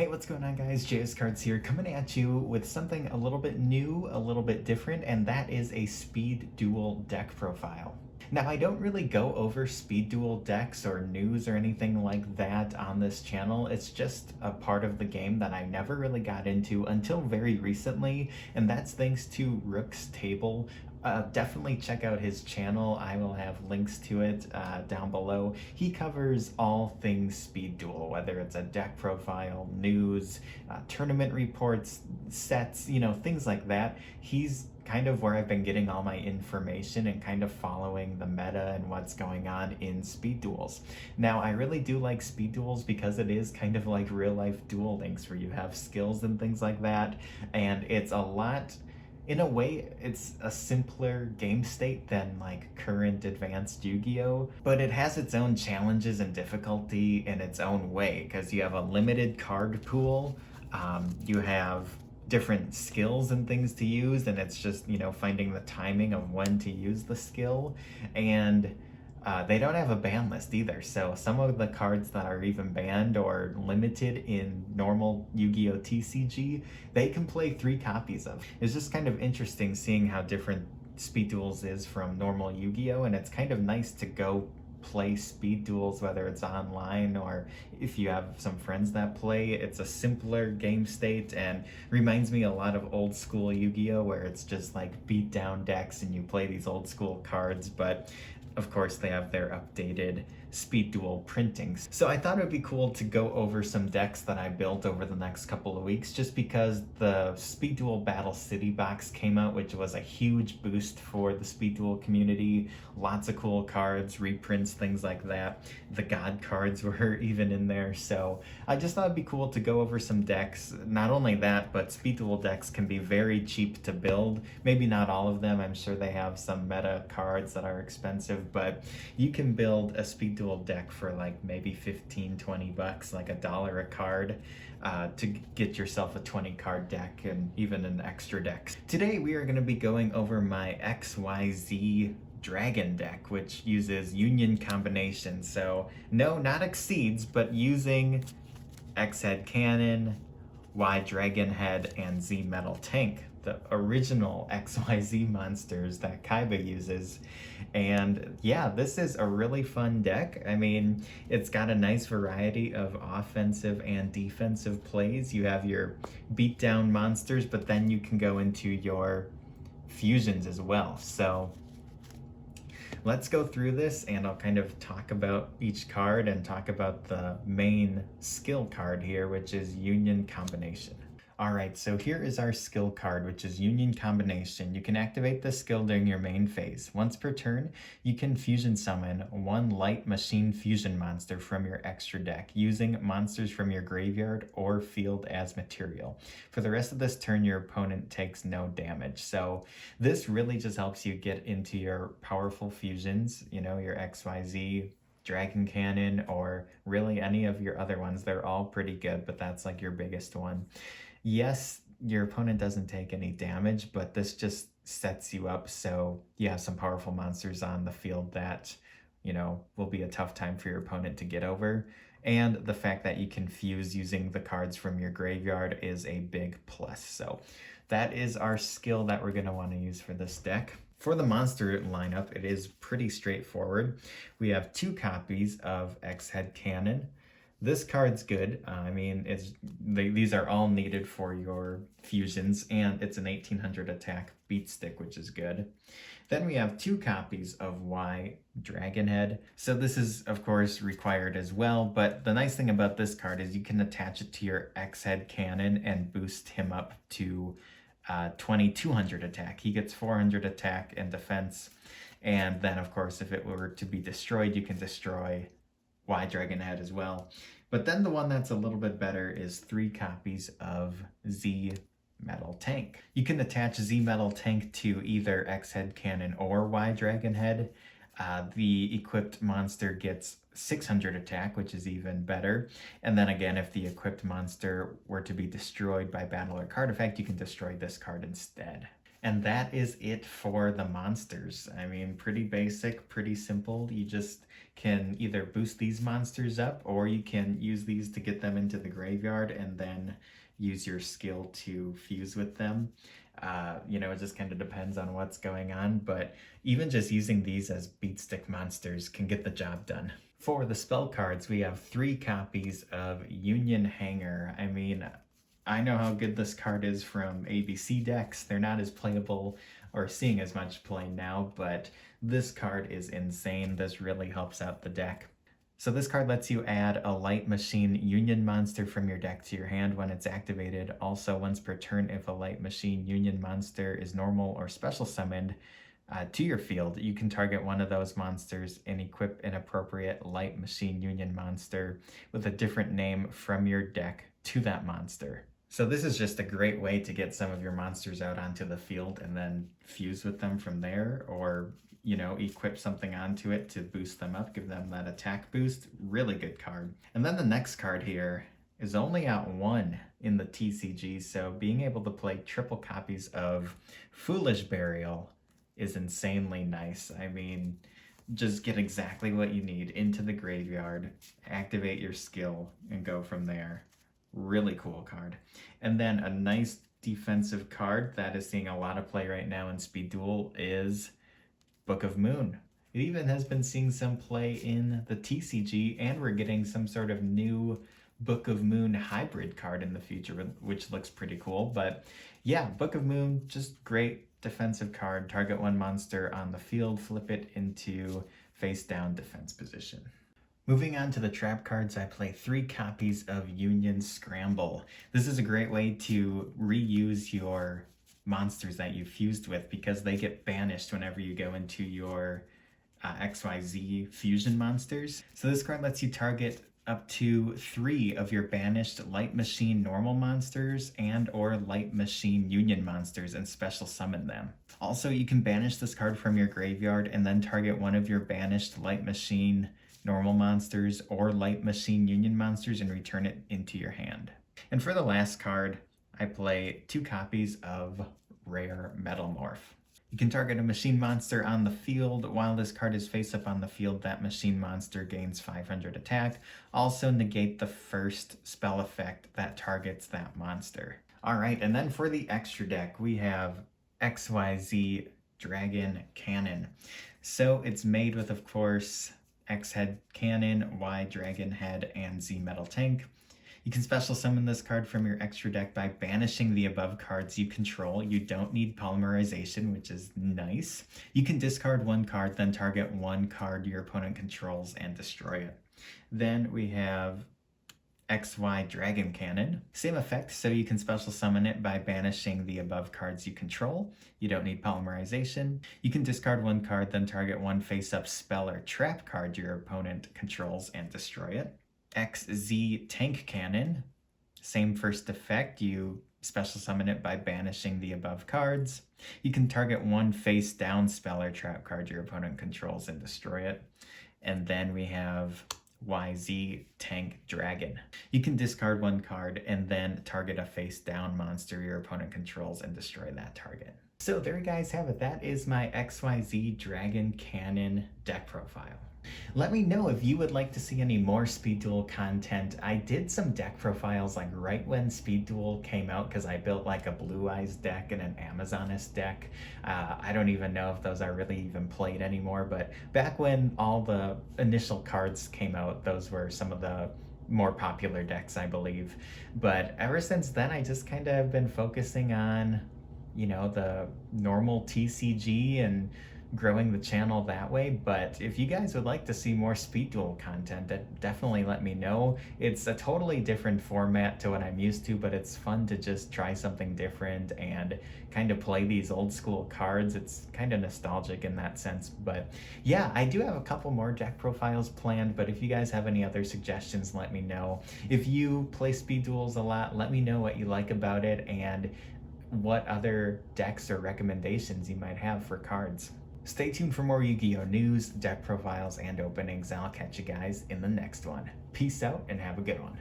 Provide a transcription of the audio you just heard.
Hey, what's going on guys? JS Cards here, coming at you with something a little bit new, a little bit different, and that is a Speed Duel deck profile. Now, I don't really go over Speed Duel decks or news or anything like that on this channel. It's just a part of the game that I never really got into until very recently, and that's thanks to Rook's Table. Definitely check out his channel. I will have links to it down below. He covers all things Speed Duel, whether it's a deck profile, news, tournament reports, sets, things like that. He's kind of where I've been getting all my information and kind of following the meta and what's going on in Speed Duels. Now, I really do like Speed Duels because it is kind of like real life Duel Links where you have skills and things like that, and it's a lot. In a way, it's a simpler game state than like current advanced Yu-Gi-Oh! But it has its own challenges and difficulty in its own way because you have a limited card pool, you have different skills and things to use, and it's just, finding the timing of when to use the skill. And they don't have a ban list either, so some of the cards that are even banned or limited in normal Yu-Gi-Oh! TCG, they can play 3 copies of. It's just kind of interesting seeing how different Speed Duels is from normal Yu-Gi-Oh! And it's kind of nice to go play Speed Duels, whether it's online or if you have some friends that play. It's a simpler game state and reminds me a lot of old school Yu-Gi-Oh! Where it's just like beat down decks and you play these old school cards, but of course they have their updated Speed Duel printings. So I thought it would be cool to go over some decks that I built over the next couple of weeks, just because the Speed Duel Battle City box came out, which was a huge boost for the Speed Duel community. Lots of cool cards, reprints, things like that. The God cards were even in there, so I just thought it'd be cool to go over some decks. Not only that, but Speed Duel decks can be very cheap to build. Maybe not all of them, I'm sure they have some meta cards that are expensive, but you can build a Speed Duel deck for like maybe 15-20 bucks, like $1 a card, to get yourself a 20 card deck and even an extra deck. Today we are going to be going over my XYZ Dragon deck, which uses Union combinations. So no, not Exceeds, but using X Head Cannon, Y Dragon Head, and Z Metal Tank, the original XYZ monsters that Kaiba uses. And yeah, this is a really fun deck. I mean, it's got a nice variety of offensive and defensive plays. You have your beatdown monsters, but then you can go into your fusions as well. So let's go through this and I'll kind of talk about each card and talk about the main skill card here, which is Union Combination. Alright, so here is our skill card, which is Union Combination. You can activate this skill during your main phase. Once per turn, you can fusion summon 1 light machine fusion monster from your extra deck, using monsters from your graveyard or field as material. For the rest of this turn, your opponent takes no damage. So this really just helps you get into your powerful fusions, your XYZ, Dragon Cannon, or really any of your other ones. They're all pretty good, but that's like your biggest one. Yes, your opponent doesn't take any damage, but this just sets you up so you have some powerful monsters on the field that, will be a tough time for your opponent to get over. And the fact that you can fuse using the cards from your graveyard is a big plus. So that is our skill that we're going to want to use for this deck. For the monster lineup, it is pretty straightforward. We have 2 copies of X Head Cannon. This card's good. I mean, these are all needed for your fusions, and it's an 1800 attack beat stick, which is good. Then we have 2 copies of Y Dragon Head. So this is, of course, required as well, but the nice thing about this card is you can attach it to your X Head Cannon and boost him up to 2200 attack. He gets 400 attack and defense, and then, of course, if it were to be destroyed, you can destroy Y Dragon Head as well. But then the one that's a little bit better is 3 copies of Z Metal Tank. You can attach Z Metal Tank to either X Head Cannon or Y Dragon Head. The equipped monster gets 600 attack, which is even better. And then again, if the equipped monster were to be destroyed by battle or card effect, you can destroy this card instead. And that is it for the monsters. I mean, pretty basic, pretty simple. You just can either boost these monsters up or you can use these to get them into the graveyard and then use your skill to fuse with them. It just kind of depends on what's going on, but even just using these as beat stick monsters can get the job done. For the spell cards, we have 3 copies of Union Hanger. I mean, I know how good this card is from ABC decks. They're not as playable or seeing as much play now, but this card is insane. This really helps out the deck. So this card lets you add a Light Machine Union monster from your deck to your hand when it's activated. Also, once per turn, if a Light Machine Union monster is normal or special summoned to your field, you can target one of those monsters and equip an appropriate Light Machine Union monster with a different name from your deck to that monster. So this is just a great way to get some of your monsters out onto the field and then fuse with them from there, or equip something onto it to boost them up, give them that attack boost. Really good card. And then the next card here is only out 1 in the TCG, so being able to play triple copies of Foolish Burial is insanely nice. I mean, just get exactly what you need into the graveyard, activate your skill, and go from there. Really cool card. And then a nice defensive card that is seeing a lot of play right now in Speed Duel is Book of Moon. It even has been seeing some play in the TCG, and we're getting some sort of new Book of Moon hybrid card in the future, which looks pretty cool. But yeah, Book of Moon, just great defensive card. Target 1 monster on the field, flip it into face down defense position. Moving on to the trap cards, I play 3 copies of Union Scramble. This is a great way to reuse your monsters that you fused with because they get banished whenever you go into your XYZ fusion monsters. So this card lets you target up to 3 of your banished Light Machine normal monsters and or Light Machine Union monsters and special summon them. Also, you can banish this card from your graveyard and then target one of your banished Light Machine normal monsters or Light Machine Union monsters and return it into your hand. And for the last card, I play 2 copies of Rare Metalmorph. You can target a machine monster on the field. While this card is face up on the field, that machine monster gains 500 attack. Also negate the first spell effect that targets that monster. Alright, and then for the extra deck, we have XYZ Dragon Cannon. So it's made with, of course, X Head Cannon, Y Dragon Head, and Z Metal Tank. You can special summon this card from your extra deck by banishing the above cards you control. You don't need polymerization, which is nice. You can discard 1 card, then target 1 card your opponent controls and destroy it. Then we have XY Dragon Cannon. Same effect, so you can special summon it by banishing the above cards you control. You don't need polymerization. You can discard 1 card, then target 1 face-up spell or trap card your opponent controls and destroy it. XZ Tank Cannon. Same first effect, you special summon it by banishing the above cards. You can target 1 face-down spell or trap card your opponent controls and destroy it. And then we have YZ Tank Dragon. You can discard 1 card and then target a face down monster your opponent controls and destroy that target. So there you guys have it. That is my XYZ Dragon Cannon deck profile. Let me know if you would like to see any more Speed Duel content. I did some deck profiles like right when Speed Duel came out because I built like a Blue Eyes deck and an Amazoness deck. I don't even know if those are really even played anymore, but back when all the initial cards came out, those were some of the more popular decks, I believe. But ever since then, I just kind of have been focusing on, the normal TCG and growing the channel that way. But if you guys would like to see more Speed Duel content, definitely let me know. It's a totally different format to what I'm used to, but it's fun to just try something different and kind of play these old school cards. It's kind of nostalgic in that sense. But yeah, I do have a couple more deck profiles planned, but if you guys have any other suggestions, let me know. If you play Speed Duels a lot, let me know what you like about it and what other decks or recommendations you might have for cards. Stay tuned for more Yu-Gi-Oh! News, deck profiles, and openings. I'll catch you guys in the next one. Peace out and have a good one.